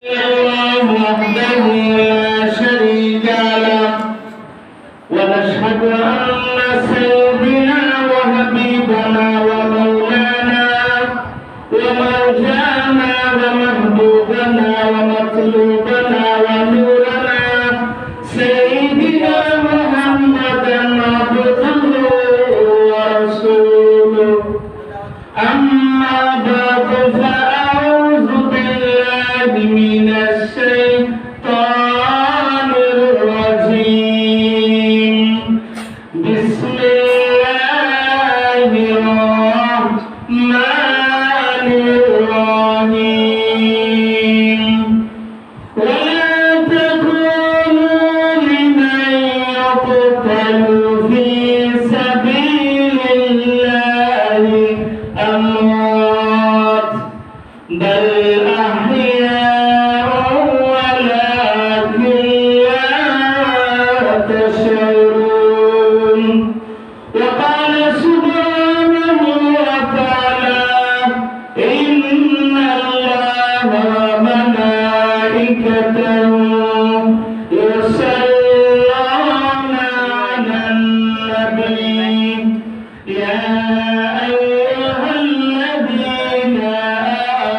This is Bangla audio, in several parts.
الله وحده لا شريك له ونشهد أن سيدنا وحبيبنا ومولانا ومرجانا ومحبوبنا ومطلوبنا ونورنا سيدنا محمدا عبده ورسوله أما بعد فأعوذ بالله من الشيطان الرجيم بسم الله الرحمن الرحيم ولا تكونوا لمن يقتل في سبيل الله أموات بل أحياء ولكن لا تشعرون وقال سبحانه وتعالى إن الله وملائكته يصلون على النبي يا أيها الذين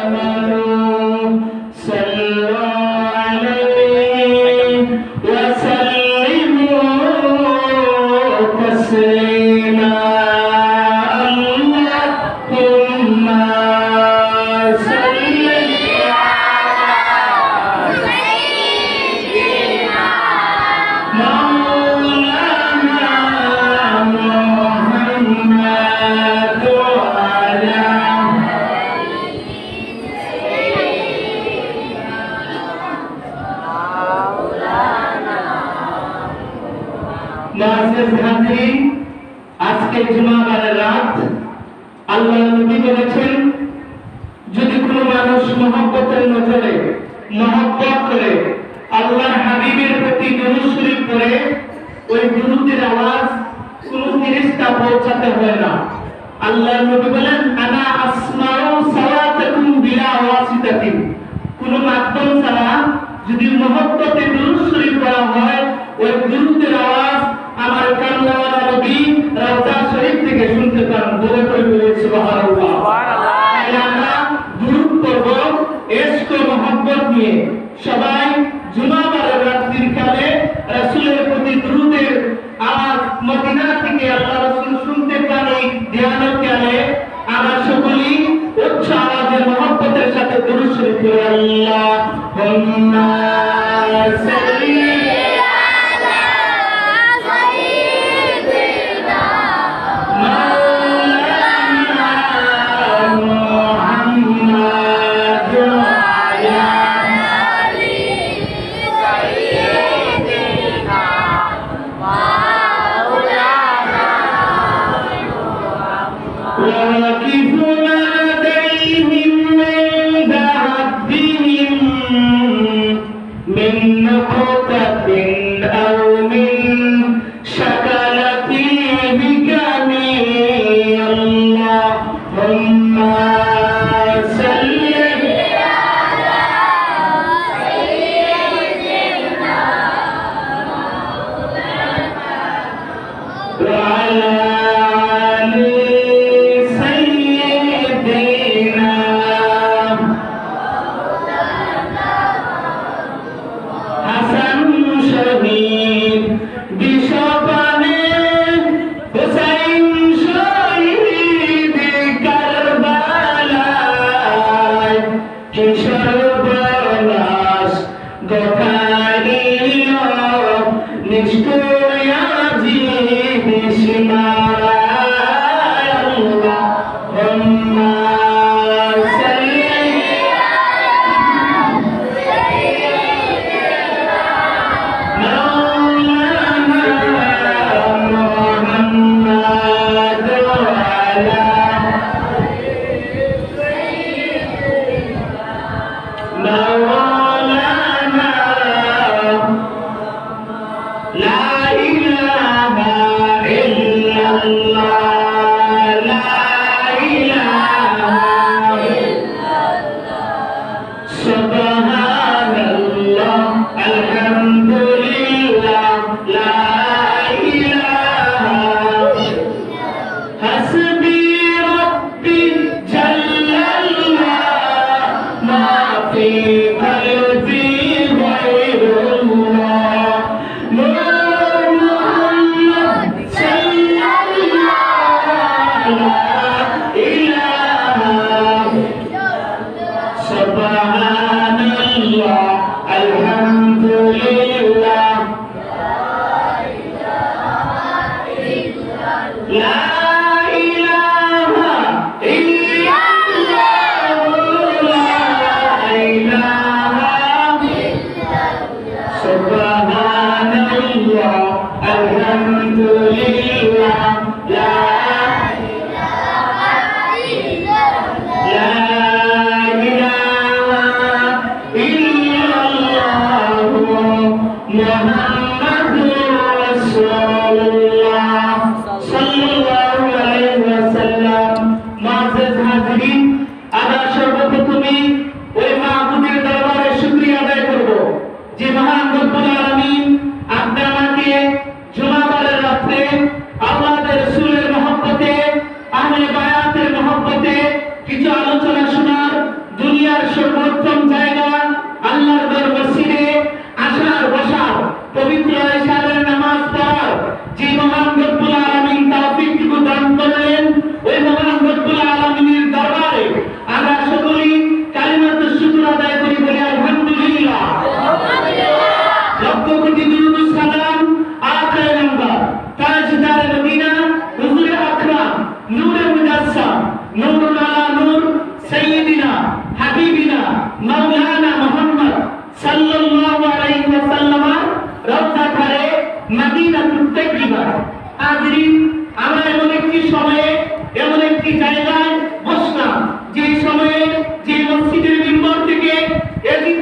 آمنوا صلوا عليه وسلموا تسليما اللهم صل مولانا محمد وعلى মুআজ্জিজ হাজিরিন, আজকে জুমাবারের রাত আল্লাহর নবী বলেছেন, যদি কোনো মানুষ মহব্বতের নজরে মহব্বত করে আল্লাহর হাবিবের প্রতি দুরূদ শরীফ পড়ে, ওই দুরূদের আওয়াজ কোনো ফেরেশতা পৌঁছাতে হয় না। আল্লাহর নবী বলেন, আনা আসমাউ সালাতাকুম বিলা ওয়াসিতাতিন। কোনো মাধ্যম ছাড়া যদি মহব্বতে দুরূদ শরীফ পড়া হয়, ওই দুরূদের আওয়াজ আমার কামলাওয়ালা নবী রওজা শরীফ থেকে শুনতে পান। বলে বলে সুবহানাল্লাহ। আমরা দুরূদ পড়ব ইশক ও মহব্বত নিয়ে। সবাই জুমাবারের রাত্রির কালে রাসূলের প্রতি দুরূদের আওয়াজ মদিনা থেকে আল্লাহ রাসূল শুনতে পানি ধ্যান কালে আমরা সকলেই উচ্চ আওয়াজে মহব্বতের সাথে দুরূদ শরীফ পড়ি। আল্লাহুম্মা সাল্লি واقفون لديهم عند ربهم من نقطة أو من شكلة بكامل اللهم صل على سيدنا وعلى Hasan Shahid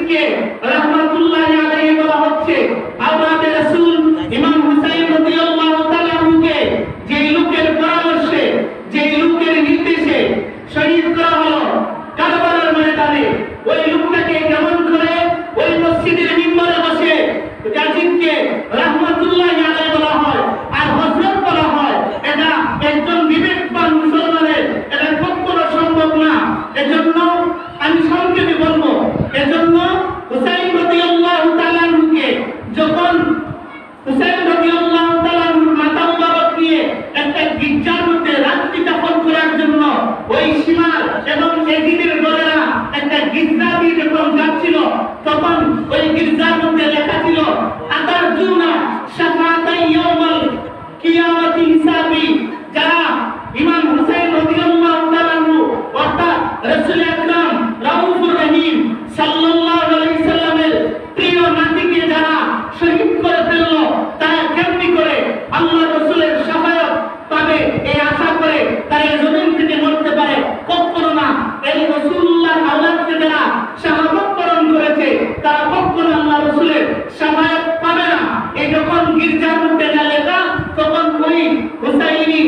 ইয়াজিদকে রাহমাতুল্লাহি আলাইহি বলা হচ্ছে আওলাদে রাসূল ইমাম হুসাইন রাদিয়াল্লাহু তাআলা আনহুকে যে লোকের পরামর্শে যে লোকের নির্দেশে শহীদ করা হলো কারবালার ময়দানে, ওই লোকটাকে কেমন করে ওই মসজিদের মিম্বরে বসে ইয়াজিদকে রাহমাতুল্লাহি আলাইহি বলা হয় আর হযরত বলা হয়, এটা একজন বিবেকবান মুসলমানের এটা কখনো সম্ভব না। এজন্য আমি সংক্ষেপে বলবো, এজন্য হুসাইন রাদিয়াল্লাহু তাআলা আনহুকে যখন হুসাইন রাদিয়াল্লাহু তাআলা আনহুর মাথা মুবারক নিয়ে একটা গির্জার মধ্যে রাত্রি যাপন করার জন্য ওই সীমার এবং এজিদের দলেরা একটা গির্জা দিয়ে যখন যাচ্ছিল, তখন ওই গির্জার মধ্যে লেখা ছিল আতারজুনা শাফাতাই ইয়াউমাল কিয়ামতি হিসাবি, যারা ইমাম হুসাইন রাদিয়াল্লাহু তাআলা আনহু অর্থাৎ রাসূল আকরাম রাউফুর রহিম সাল্লাল্লাহু আলাইহি সাল্লামের প্রিয় নাতিকে যারা শহীদ করে ফেলল, তারা কেমনি করে আল্লাহ রাসূলের শাফায়াত পাবে এই আশা করে তারা এই জমিন থেকে মরতে পারে? কখনো না। এই রাসূলুল্লাহর আওলাদকে যারা শাহাদাত বরণ করেছে তারা কখনো আল্লাহ রাসূলের শাফায়াত পাবে না। এই যখন গির্জার মধ্যে লেখা, তখন ওই হুসাইনি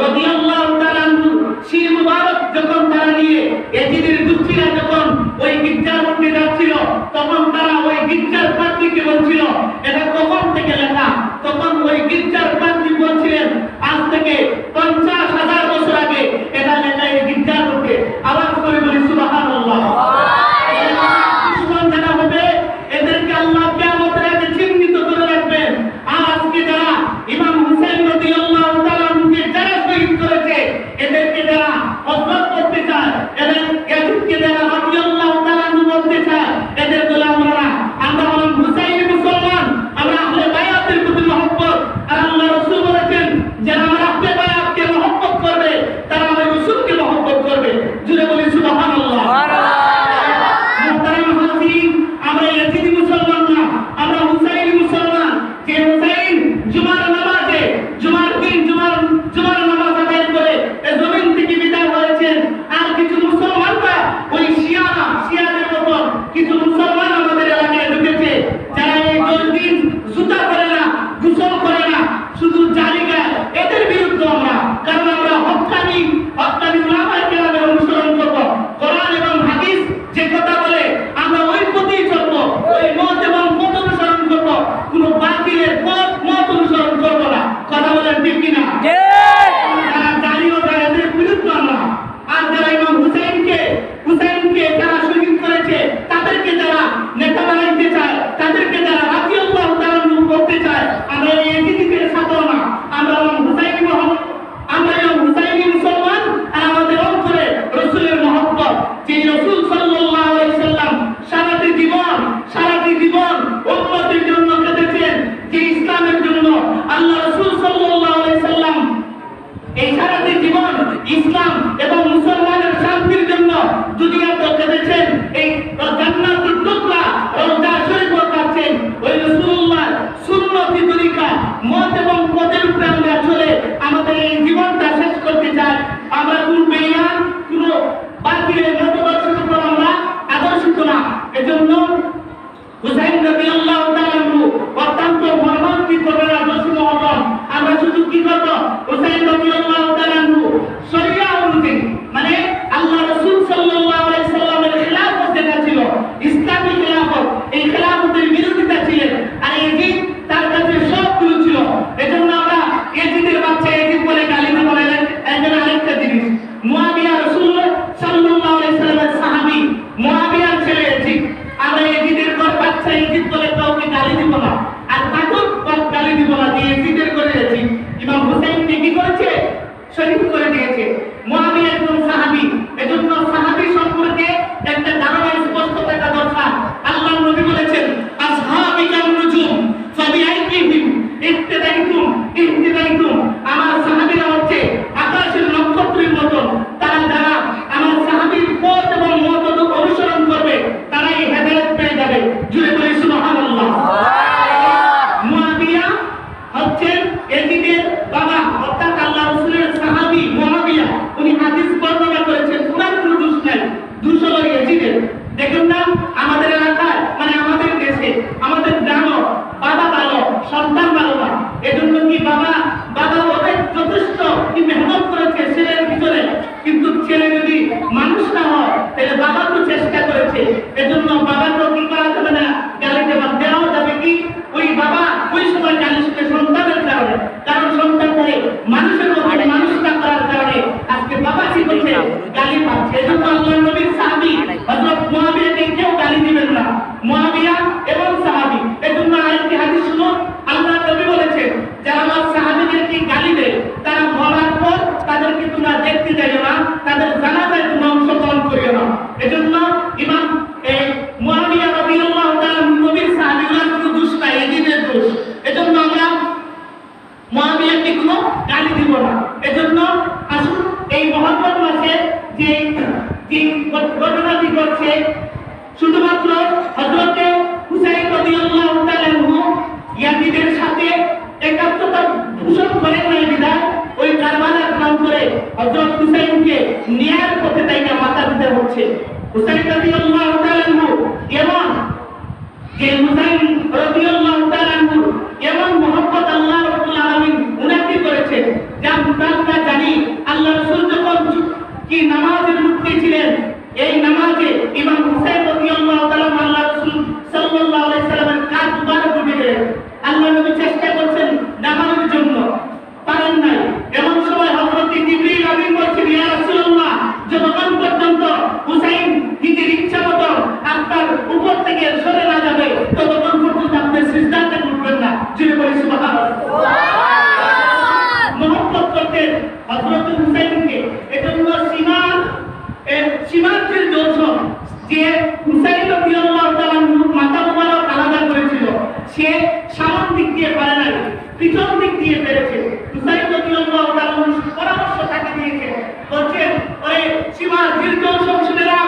রাদিয়াল্লাহু তাআলা আনহু শির মুবারক যখন তারা নিয়ে এজিদের গোষ্ঠীরা যখন ওই গির্জার মধ্যে যাচ্ছিল, তখন তারা ওই গির্জার পাদ্রীকে বলছিল এটা কখন থেকে লেখা? তখন ওই গির্জার পাদ্রী বলছিলেন আজ থেকে 50,000 বছর আগে এটা লেখা এই গির্জার মধ্যে। আওয়াজ করে বলি সুবহানাল্লাহ। যারা হবে এদেরকে আল্লাহ কিয়ামতের আগে চিহ্নিত করে রাখবেন। আর আজকে যারা ইমাম হুসাইন রাদিয়াল্লাহু তাআলা আনহুকে যারা শহীদ করেছে, এদেরকে যারা হযরত করতে চায়, এদের ইয়াজিদকে যারা রাদিয়াল্লাহু তাআলা আনহু বলতে চায়, এদের বলে আমরা না, আমরা হলাম হুসাইনি মুসলমান, আমরা আহলে বায়াতের প্রতি মহব্বত। আর আল্লাহ রাসূল বলেছেন যারা আমার আহলে বায়াতকে মহব্বত করবে তারা আমার রাসূলকে মহব্বত করবে। জুড়ে বলি সুবহানাল্লাহ। মুহতারাম হাজিরিন, আমরা ইয়াজিদি মুসলমান না, আমরা হুসাইনি মুসলমান। যে হুসাইন জুমার নামাজে জুমার দিন জুমার নামাজ আদায় করে এই জমিন থেকে বিদায় হয়েছেন। আর কিছু মুসলমানরা ওই শিয়াদের মতো কিছু মুসলমান আমাদের এলাকায় ঢুকেছে, যারা এই 10 দিন জুতা করে না, গোসল করে না, শুধু জারি গায়। এদের বিরুদ্ধে আমরা, কারণ আমরা হক্কানি উলামায়ে কেরামের অনুসরণ করব। কোরআন এবং হাদিস যে কথা বলে আমরা ওই পথেই চলব, ওই মত এবং পথ অনুসরণ করব, কোন বাতিলের মত অনুসরণ করব না। কথা বলেন ঠিক কিনা? যারা জালিও যায় এদের বিরুদ্ধে আমরা। আর যারা ইমাম হুসাইনকে যারা শহীদ করেছে, তাদেরকে যারা নেতা বানাইতে চায়, তাদেরকে যারা রাদিয়াল্লাহু তাআলা আনহু করতে চায়, আমরা এই এজিদের সাথে না। আমরা ইমাম হুসাইনি মুসলমান। আর আমাদের অন্তরে রাসূলের মহব্বত, যে রাসূল সাল্লাল্লাহু আলাইহি সাল্লাম সারাটি জীবন উম্মতের জন্য কেঁদেছেন, যে ইসলামের জন্য আল্লাহ রাসূল সাল্লাল্লাহু আলাইহি সাল্লাম এই সারাটি জীবন ইসলাম এবং মুসলমানের শান্তির জন্য দুনিয়াতে কেঁদেছেন, এই জান্নাতুল টুকরা রওজা শরীফ কাছেন। ওই রাসূলুল্লাহর সুন্নতি তরিকা মত এবং পথের উপরে আমরা চলে আমাদের এই জীবনটা শেষ করতে চাই। আমরা কোন বেঈমান, কোন বাতিলের মতবাদের উপর আমরা আদর্শিত না। এজন্য হুসাইন রাদিয়াল্লাহু তাআলা আনহু অত্যন্ত মর্মান্তিক ঘটনা আদর্শ মহরম। আমরা শুধু কি করব? হুসাইন রাদিয়াল্লাহু তাআলা আনহু শরিয়া অনুযায়ী, মানে আল্লাহ রাসূল সাল্লাল্লাহু আলাইহি সাল্লামের খিলাফত যেটা ছিল, ইসলামী খিলাফত, এই খিলাফতের বিরোধিতা ছিলেন। আর এজিদ তার কাছে সবগুলো ছিল। এজন্য আমরা এজিদের বাচ্চা এজিদ বলে গালি দেব না। একজন আরেকটা জিনিস, মুয়াবিয়া রাসূল সাল্লাল্লাহু আলাইহি সাল্লামের সাহাবী, মুয়াবিয়ার ছেলে এজিদ। আমরা এজিদের বাচ্চা এজিদ বলে কাউকে গালি দিব না, আর তাকেও গালি দিব না যে এজিদের করে এজিদ। ইমাম হুসাইন কি করেছে? ইয়াজিদের সাথে একাত্মতা পোষণ করেন নাই বিধায় ওই কারবালার প্রান্তরে হযরত হুসাইনকে ন্যায়ের পথে তাইকে মাথা দিতে হচ্ছে। হুসাইন রাদিয়াল্লাহু তাআলা আনহু এমন যে হুসাইন রাদিয়াল্লাহু তাআলা আনহু এমন মহব্বত আল্লাহ রাব্বুল আলামিন উনাকে করেছে, যা আমরা জানি আল্লাহ রাসূল যখন কি নামাজের মধ্যে ছিলেন, এই নামাজে ইমাম হুসাইন রাদিয়াল্লাহু তাআলা আল্লাহ রাসূল সাল্লাল্লাহু আলাইহি সাল্লামের কাঁধ মুবারক উঠে গেলেন। আল্লাহ নবী চেষ্টা করছেন নামাজের জন্য, পারেন নাই। এমন সময় হযরত জিবরিল আমিন বলছেন, ইয়া রাসূলুল্লাহ, যতক্ষণ পর্যন্ত হুসাইন নিজের ইচ্ছা মতো আপনার উপর থেকে সরে না যাবে ততক্ষণ পর্যন্ত আপনি সিজদাতে উঠবেন না। জোরে বলি সুবহানাল্লাহ। মহব্বত করতেন হযরত হুসাইনকে, এজন্য সীমান্তের দোষ যে হুসাইন রাদিয়াল্লাহু তাআলা মাথা মুবারক আলাদা করেছিল, সে সামন দিক দিয়ে পারে নাই, পিছন দিক দিয়ে পেরেছে। হুসাইন রাদিয়াল্লাহু তাআলা পরামর্শ তাকে দিয়েছে, বলছেন ওই সীমান্তের দোষ শুনেরা,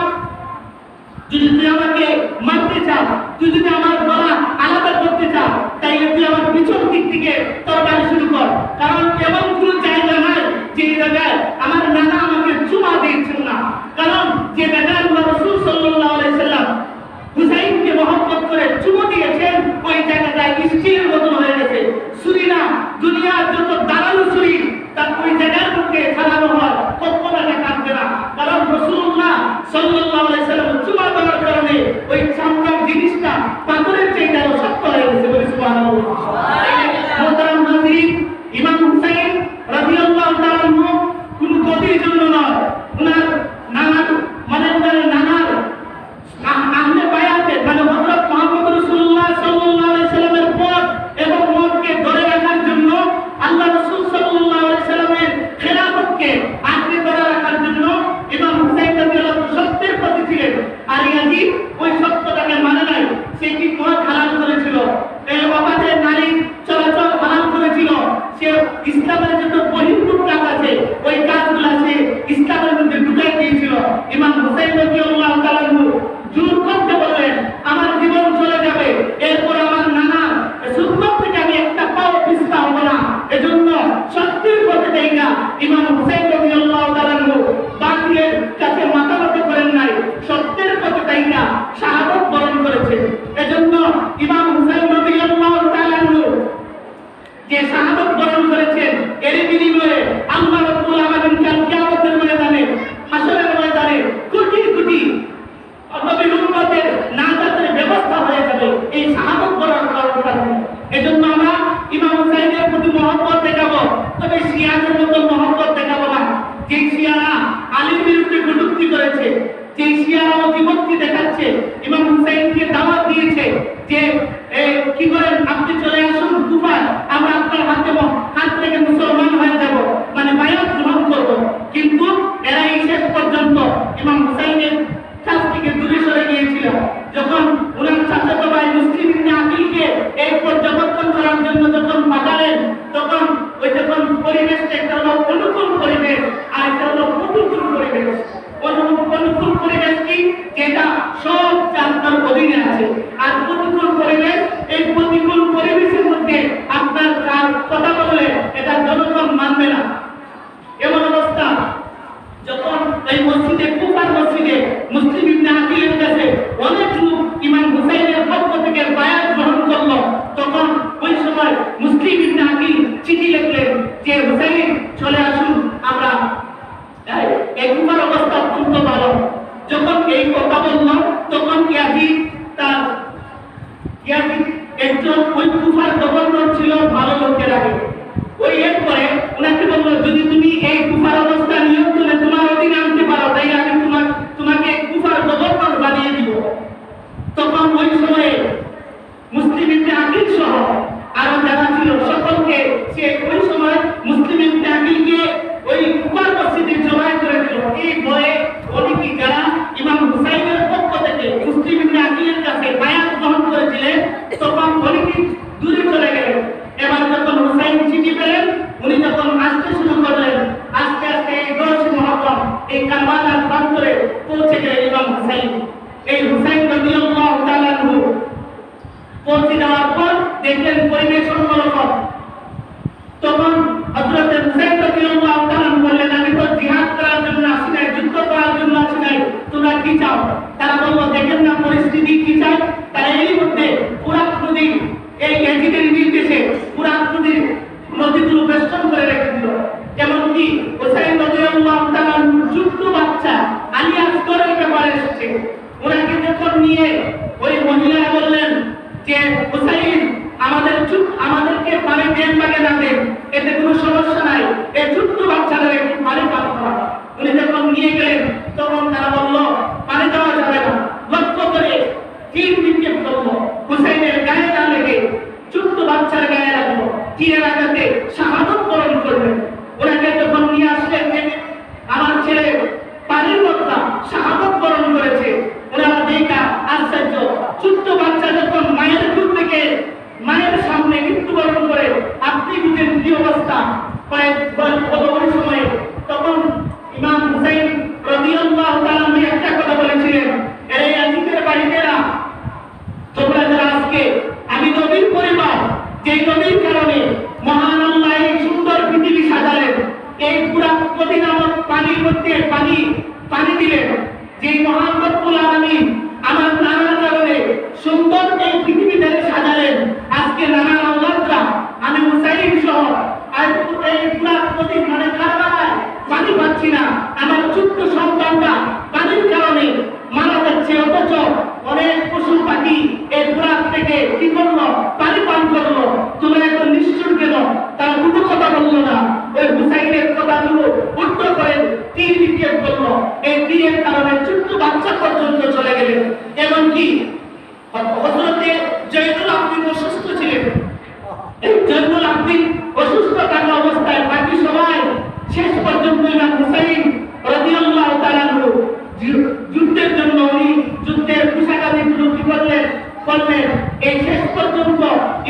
যদি তুই আমাকে মারতে চাও, তুই যদি আমার গলা আলাদা করতে চাও, তাইলে তুই আমার পিছন দিক থেকে তরবারি শুরু কর। কারণ এমন কোন জায়গা নাই যে জায়গায় আমার নানা আমাকে চুমা দিয়েছেন না। কারণ যে জায়গায় আল্লাহ রাসূল সাল্লাল্লাহু আলাইহি সাল্লাম হুসাইনকে মহব্বত করে চুমো দিয়েছেন, ওই জায়গাটায় স্টিলের বদল হয়ে গেছে। ছুরি না, দুনিয়ার যত দাঁড়ানো ছুরি তার ওই জায়গার মধ্যে ছাড়ানো হয়, কখনো কাটবে না। কারণ রাসূলুল্লাহ সাল্লাল্লাহু আলাইহি সাল্লাম চুমা দেওয়ার কারণে ওই চামড়ার জিনিসটা পাথরের চেয়ে আরো শক্ত হয়ে গেছে। বলি সুবহানাল্লাহ। মুহতারাম হাজিরিন, ইমাম হুসাইন রাদিয়াল্লাহু তাআলা কোন গদির জন্য নয়, ওনার নানার নানার আহলে বায়াতে মানে হযরত মুহাম্মদ রাসূলুল্লাহ সাল্লাল্লাহু আলাইহি সাল্লামের পথ এবং মতকে ধরে রাখার জন্য, আল্লাহ রাসূল সাল্লাল্লাহু আলাইহি সাল্লামের খেলাফতকে আঁকড়ে ধরে রাখার জন্য ইমাম হুসাইন রাদিয়াল্লাহু সত্যের প্রতি ছিলেন। আর ইয়াজিদ ওই সত্যটাকে মানে নাই, সে কি মদ হালাল করেছিল, এই অবাধে নারী চলাচল হালাল করেছিল, সে ইসলামের যত বহির্ভূত কাজ আছে ওই কাজগুলো সে ইসলামের মধ্যে ঢুকাই দিয়েছিল। ইমাম হুসাইন রাদিয়াল্লাহু তাআলা জোর করতে বললেন, আমার জীবন চলে যাবে, এরপর আমার নানা সুন্নাত থেকে আমি একটা পাও পিছপা হব না। এজন্য সত্যের পথে দেইগা ইমাম হুসাইন রাদিয়াল্লাহু তাআলা বাতিলের কাছে মাথা নত করেন নাই, সত্যের পথে দেইগা শাহাদাত বরণ করেছেন। এজন্য ইমাম হুসাইন রাদিয়াল্লাহু তাআলা যে শাহাদাত বরণ করেছেন, এর বিনিময়ে আল্লাহ রাব্বুল আলামিন কাল কিয়ামতের ময়দানে, হাসরের ময়দানে কোটি কোটি নবীর উম্মতের নাজাতের ব্যবস্থা হয়ে যাবে এই শাহাদাত বরণ করার কারণে। এজন্য আমরা ইমাম হুসাইনের প্রতি মহব্বত দেখাবো, তবে শিয়াদের মতো মহব্বত দেখাবো না। যে শিয়ারা আলীর বিরুদ্ধে কটূক্তি করেছে, যে শিয়ারা অতিভক্তি দেখাচ্ছে, ইমাম হুসাইনকে দাওয়াত দিয়েছে যে কি করেন আপনি চলে আসুন কুফায়, আমরা আপনার হাত থেকে মুসলমান হয়ে যাব, মানে বায়াত গ্রহণ করব। কিন্তু এরা এই শেষ পর্যন্ত ইমাম হুসাইনের কাছ থেকে দূরে সরে গিয়েছিল। যখন ওনার চাচাতো ভাই মুসলিম ইবনে আকিলকে এই পর্যবেক্ষণ করার জন্য যখন পাঠালেন, তখন ওই যখন পরিবেশটা একটা হলো অনুকূল পরিবেশ আর একটা হলো প্রতিকূল পরিবেশ। অনুকূল পরিবেশ কি, যেটা সব জান্নার অধীনে আছে, আর প্রতিকূল পরিবেশ, এই প্রতিকূল পরিবেশের মধ্যে আপনার কথা বললে এটা জনগণ মানবে না। এমন অবস্থা যখন এই মসজিদে, কুফার মসজিদে মুসলিম ইবনে আকিলের কাছে অনেক লোক ইমাম হুসাইনের পক্ষ থেকে বায়াত গ্রহণ করলো, তখন ওই সময় মুসলিম ইবনে আকিল চিঠি লিখলেন যে হুসাইন চলে আসুন, আমরা এই কুফার অবস্থা অত্যন্ত ভালো। যখন এই কথা বলল, তখন ইয়াজিদ একজন ওই কুফার গভর্নর ছিল, ভালো লোকের আগে ওই এরপরে ওনাকে বললো, যদি তুমি এই কুফার অবস্থা নিয়ন্ত্রণে তোমার অধীনে আনতে পারো, তাই আমি তোমাকে কুফার গভর্নর বানিয়ে দিব। তখন ওই সময়ে মুসলিম ইবনে আকিল সহ আরো যারা ছিল সকলকে সে ওই সময় মুসলিম ইবনে আকিলকে ওই কুফার মসজিদে জমায়েত করেছিল। এই ভয়ে অনেকে যারা ইমাম হুসাইনের পক্ষ থেকে মুসলিম ইবনে আকিলের কাছে বায়াত গ্রহণ করেছিলেন, তখন অনেকে দূরে চলে গেলেন। এবার যখন হুসাইন চিঠি পেলেন, উনি যখন আসতে শুরু করলেন, আস্তে আস্তে এই 10 মুহররম এই কারবালার প্রান্তরে পৌঁছে গেলেন ইমাম হুসাইন। এই হুসাইন রাদিয়াল্লাহু তাআলা পৌঁছে যাওয়ার পর দেখলেন পরিবেশ অন্যরকম। তখন হযরত হুসাইন রাদিয়াল্লাহু তাআলা বললেন, আমি তো জিহাদ করার জন্য আসি নাই, যুদ্ধ করার জন্য আসি নাই, তোমরা কি চাও? তারা বলল, দেখেন না পরিস্থিতি কি চাই। তারা এই মধ্যে ফুরাত নদী, এই ইয়াজিদের নির্দেশে ফুরাত নদীর নদীগুলো বেষ্টন করে রেখে দিল। এমনকি হুসাইন রাদিয়াল্লাহু তাআলা ছোট্ট বাচ্চা আলী আসগরের ব্যাপারে এসেছে। ওনাকে যখন নিয়ে ওই মহিলারা বললেন যে হুসাইন আমাদেরকে পানি দেন বাগে না দেন, এতে কোনো সমস্যা নাই, এই ছোট্ট বাচ্চাদের একটু পানি পান করা। উনি যখন নিয়ে গেলেন তখন তারা বলল পানি দেওয়া যাবে না। লক্ষ্য করে তীর নিক্ষেপ করলো, হুসাইনের গায়ে না লেগে ছোট্ট বাচ্চার গায়ে লাগলো। তীরের আঘাতে শাহাদাত বরণ করলেন। ওনাকে যখন নিয়ে আসলেন, আমার ছেলে পানির মধ্যে শাহাদাত বরণ করেছে, ওনারা দেখা আশ্চর্য। ছোট্ট বাচ্চা যখন মায়ের দুধ থেকে মায়ের সামনে মৃত্যুবরণ করে, আপনি বুঝেন কি অবস্থা। ওই সময়ে তখন ইমাম হুসাইন রাদিয়াল্লাহু তাআলা একটা কথা বলেছিলেন, এই ইয়াজিদের বাড়িতেরা, তোমরা যারা আজকে, আমি নবীর পরিবার, যে নবীর কারণে মহান আল্লাহ এই সুন্দর পৃথিবী সাজালেন, এই পুরা নদী নামক পানির মধ্যে পানি দিলেন, যে মহান রব্বুল আলামিন আমার নানার কারণে সুন্দর এই পৃথিবীতে সাজালেন। আজকে নানার আল্লাহরা আমি হুসাইন সহ এই পুরা নদী মানে কারবালায় পানি পাচ্ছি না, আমার ছোট্ট সন্তানরা পানির কারণে মারা যাচ্ছে। অথচ অনেক পশু পাখি এই পুরাত থেকে কি করলো? পানি পান করলো। তোমরা এত নিষ্ঠুর কেন? তারা দুটো কথা বললো না, ওই হুসাইনের কথাগুলো উল্টো করে তীর নিক্ষেপ করলো। এই তীরের কারণে ছোট্ট বাচ্চা পর্যন্ত চলে গেলেন। এমনকি হযরতে জয়নুল আবদিন অসুস্থ ছিলেন। এই জয়নুল আবদিন অসুস্থ থাকা অবস্থায় বাকি সবাই শেষ পর্যন্ত ইমাম হুসাইন রাদিয়াল্লাহু তাআলা যুদ্ধের জন্য উনি যুদ্ধের পোশাকাদিগুলো কি করলেন। এই শেষ পর্যন্ত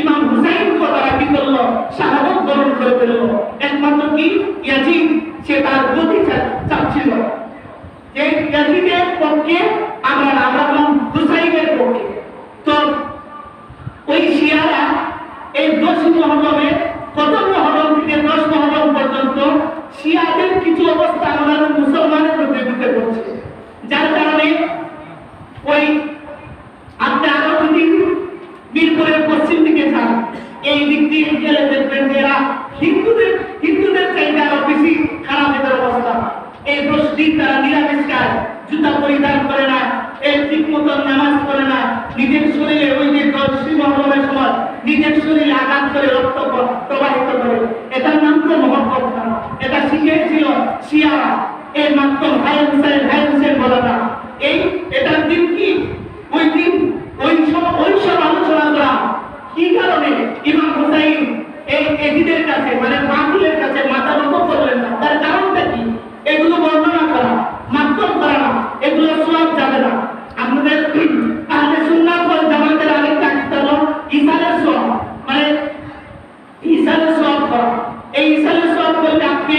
ইমাম হুসাইনকে তারা কি করলো? শাহাদাত বরণ করে ফেলল। একমাত্র কি ইয়াজিদ, সে তার গতি চাচ্ছিল যে ইয়াজিদের পক্ষে আমরা হুসাইনের পক্ষে। তো ওই শিয়ারা এই 10 মুহররমে, প্রথম মুহররম থেকে 10 মুহররম পর্যন্ত শিয়াদের কিছু অবস্থা আমাদের মুসলমানের মধ্যে ঢুকে পড়ছে, যার কারণে ওই আপনি আরো যদি মিরপুরের পশ্চিম দিকে যান, এই দিক দিয়ে গেলে দেখবেন যে এরা হিন্দুদের চাইতে আরো বেশি খারাপ এদের অবস্থা। এই 10 দিন তারা নিরামিষ খায়, জুতা পরিধান করে না, এই ঠিক মতো নামাজ পড়ে না, নিজের শরীরে ওই যে 10 মুহররমের সময় নিজের শরীরে আঘাত করে রক্ত প্রবাহিত করে। এটার নাম তো মহব্বত না, এটা শিখিয়েছিল শিয়ারা। এই মাত্র ভাই হুসেন বলাটা এটার দিন কি? ওই দিন ওই সব আলোচনা করা কি কারণে ইমাম হুসাইন এই এজিদের কাছে মানে বাতিলের কাছে মাথা নত করলেন না, তার কারণটা কি? এগুলো বর্ণনা করা, মাধ্যম করা না, এগুলো সব যাবে না। আমাদের আহলে সুন্নাত ওয়াল জামাতের আরেকটা কিতাব ইসালের সওয়াব, মানে ইসালের সওয়াব করা। এই ইসালের সওয়াব বলতে আপনি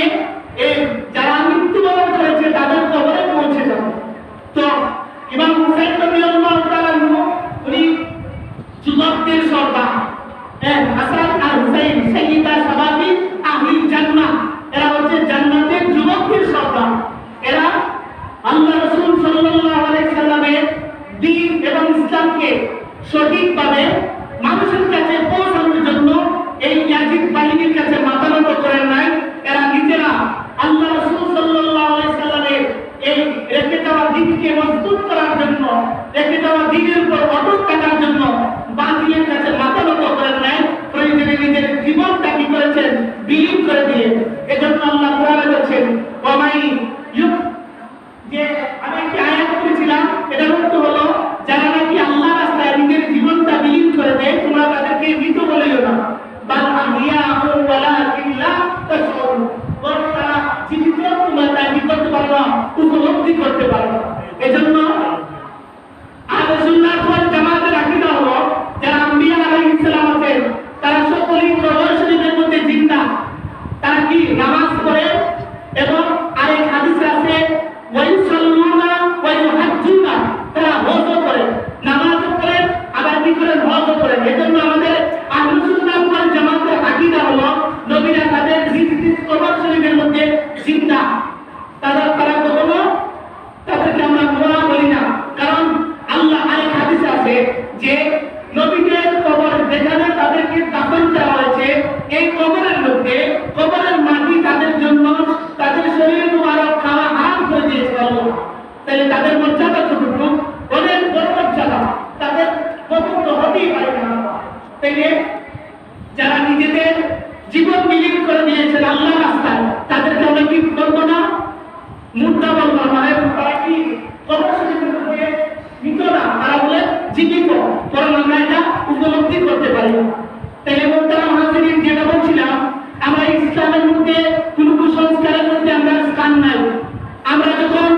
যারা মৃত্যুবরণ করেছে তাদের কবরে পৌঁছে যাবেন। তো ইমাম হুসাইন রাদিয়াল্লাহু তাআলা উনি যুবকদের সর্দার, হাসান আর হুসাইন সাইয়্যিদা শাবাবি আহলিল জান্নাহ, এরা হচ্ছে জান্নাতের যুবকদের সর্দার। এরা আল্লাহ রাসূল সাল্লাল্লাহু আলাইহি সাল্লামের দ্বীন এবং ইসলামকে সঠিকভাবে মানুষের কাছে পৌঁছানোর জন্য এই ইয়াজিদ বাহিনীর কাছে মাথা নত করেন নাই। এরা নিজেরা আল্লাহ রাসূল সাল্লাল্লাহু আলাইহি সাল্লামের এই রেখে যাওয়া দ্বীনকে মজবুত করার জন্য, রেখে যাওয়া দ্বীনের উপর অটল থাকার জন্য বাতিলের কাছে মাথা নত করেন নাই। প্রয়োজনে নিজের জীবনটা কি করেছেন? বিলীন করে দিয়ে। এজন্য আল্লাহ কোরআনে বলেছেন, যে আমি একটি আয়াত পড়েছিলাম, এটার অর্থ হলো যারা নাকি আল্লাহর রাস্তায় নিজের জীবনটা বিলীন করে নবীদের কবর যেখানে তাদেরকে দাফন করা হয়েছে, এই কবরের মধ্যে কবরের মাটি তাদের জন্য তাদের শরীর মুবারক খাওয়া হারাম করে দিয়েছে আল্লাহ। তাহলে তাদের মর্যাদা কতটুকু? অনেক বড় মর্যাদা, তাদের পবিত্র হতেই পারে না। তাইলে যারা নিজেদের জীবন বিলীন করে দিয়েছেন আল্লাহ রাস্তায়, তাদেরকে আমরা কি বলবো না? মুর্দা বলবো না। তারা কি কবর শরীফের মধ্যে মৃত না, তারা বলে জীবিত, কারণ আমরা এটা উপলব্ধি করতে পারি। তাইলে মোহতারাম হাজিরিন, যেটা বলছিলাম, আমরা ইসলামের মধ্যে কোন কুসংস্কারের মধ্যে আমরা স্থান নাই। আমরা যখন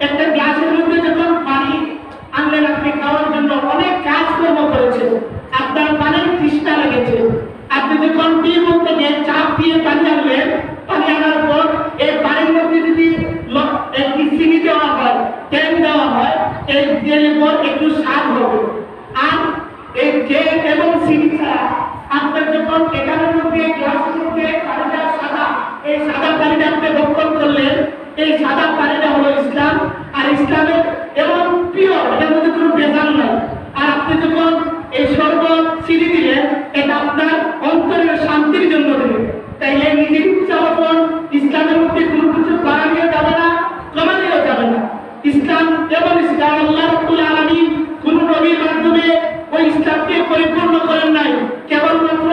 একটা গ্লাসের মধ্যে যখন পানি আনলেন আপনি খাওয়ার জন্য, অনেক কাজকর্ম করেছে, আপনার পানির তৃষ্ণা লেগেছে, আপনি যখন টিউবওয়েল থেকে চাপ দিয়ে পানি আনলেন, পানি আনার পর এই পানির মধ্যে যদি একটু চিনি দেওয়া হয়, তেল দেওয়া হয়, এই তেলের পর একটু স্বাদ হবে। আর এই তেল এবং চিনি ছাড়া আপনার যখন এখানের মধ্যে গ্লাসের মধ্যে পানিটা সাদা, এই সাদা পানিটা আপনি ভক্ষণ করলেন, এই সাদা পানিটা হলো ইসলাম। আর ইসলামের এবং পিওর, এটার মধ্যে কোনো ভেজাল নাই। আর আপনি যখন এই শরবত চিনি দিলেন, এটা আপনার অন্তরের শান্তির জন্য দিলেন। তাইলে নিজের ইচ্ছা মতন ইসলামের মধ্যে কোনো কিছু বাড়ানো যাবে না, কমানো যাবে না। ইসলাম এবং ইসলাম আল্লাহ রাব্বুল আলামিন কোন নবীর মাধ্যমে ওই ইসলামকে পরিপূর্ণ করেন নাই, কেবলমাত্র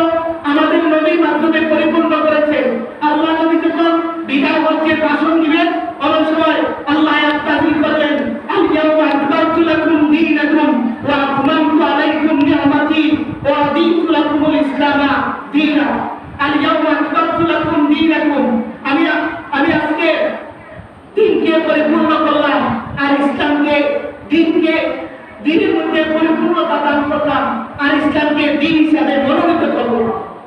আমাদের নবীর মাধ্যমে পরিপূর্ণ করেছেন। আল্লাহ নবী যখন বিদায় হজ্জের ভাষণ দিবেন, অনেক সময় আল্লাহ আয়াত নাযিল করলেন, আল-ইয়াওমা আকমালতু লাকুম দীনাকুম ওয়া আতমামতু আলাইকুম নি'মাতি ওয়া রাদিতু লাকুমুল ইসলামা দীনা। আল-ইয়াওমা আকমালতু লাকুম দীনাকুম, আমি আজকে দিনকে পরিপূর্ণ করলাম, আর ইসলামকে দিনের মধ্যে পরিপূর্ণতা দান করলাম, আর ইসলামকে দিন হিসাবে মনোনীত করবো।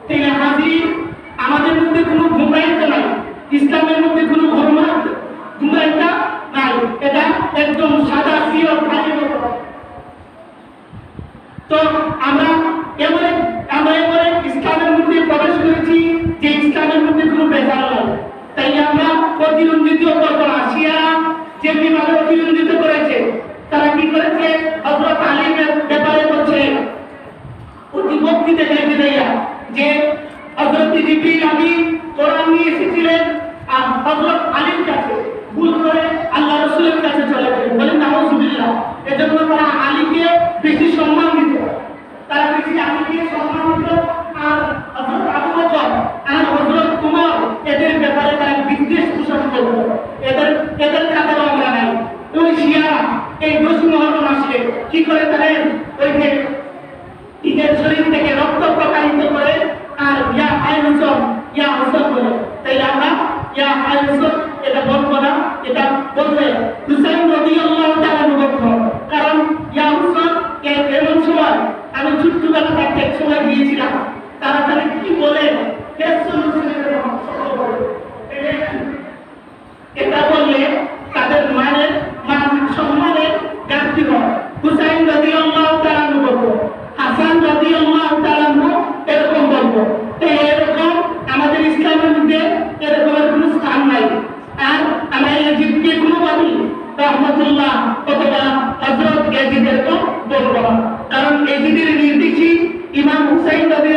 তাইলে হাজির, আমাদের মধ্যে কোনো গুমরাহিতা নাই, ইসলামের মধ্যে কোনো গুমরাহিতা নাই, এটা একদম সাদা পিওর পানির মতো। তো আমরা এমন ইসলামের মধ্যে প্রবেশ করেছি যে ইসলামের মধ্যে কোনো ভেজাল নাই। তাই আমরা প্রতিরঞ্জিত করবো না। শিয়া যেমনি ভাবে প্রতিরঞ্জিত করেছে, তারা কি করেছে? হযরত আলীর ব্যাপারে বলছে অতিভক্তি দেখাইতে দেয়া যে হযরত জিবরিল আমিন কোরআন নিয়ে এসেছিলেন আর হযরত আলীর কাছে, ভুল করে আল্লাহ রাসূলের কাছে চলে গেলেন। বলেন নাউযুবিল্লাহ। এজন্য তারা আলীকে বেশি সম্মান দিত, তারা বেশি আলীকে সম্মান দিত। আর হযরত আবু বকর আর হযরত উমর, এদের ব্যাপারে তারা বিদ্বেষ পোষণ করত। এদের কাতারও আমরা নাই। ওই শিয়া এই 10 মুহররম মাসে কি করে তাদের ওই যে নিজের শরীর থেকে রক্ত প্রবাহিত করে আর ইয়া হুসাইন বলে। তাই আমরা ইয়া হুসাইন এটা বলবো না, এটা বলবে হুসাইন রাদিয়াল্লাহু তাআলা বলব। কারণ ইয়া হুসাইন এমন সময়, আমি ছোট্টবেলা থাকতে এক সময় গিয়েছিলাম, তারা কি বলে এটা বললে তাদের মানের সম্মানের ঘাটতি হয়। হুসাইন রাদিয়াল্লাহু তাআলা বলবো, হাসান রাদিয়াল্লাহু তাআলা এরকম বলবো। এরকম আমাদের ইসলামের মধ্যে এরকমের কোনো স্থান নাই। আর আমরা ইয়াজিদকে কোনোভাবেই রাহমাতুল্লাহ অথবা হযরত ইয়াজিদেরকে বলবো না, কারণ ইয়াজিদের নির্দেশই ইমাম হুসাইন রাদিয়াল্লাহু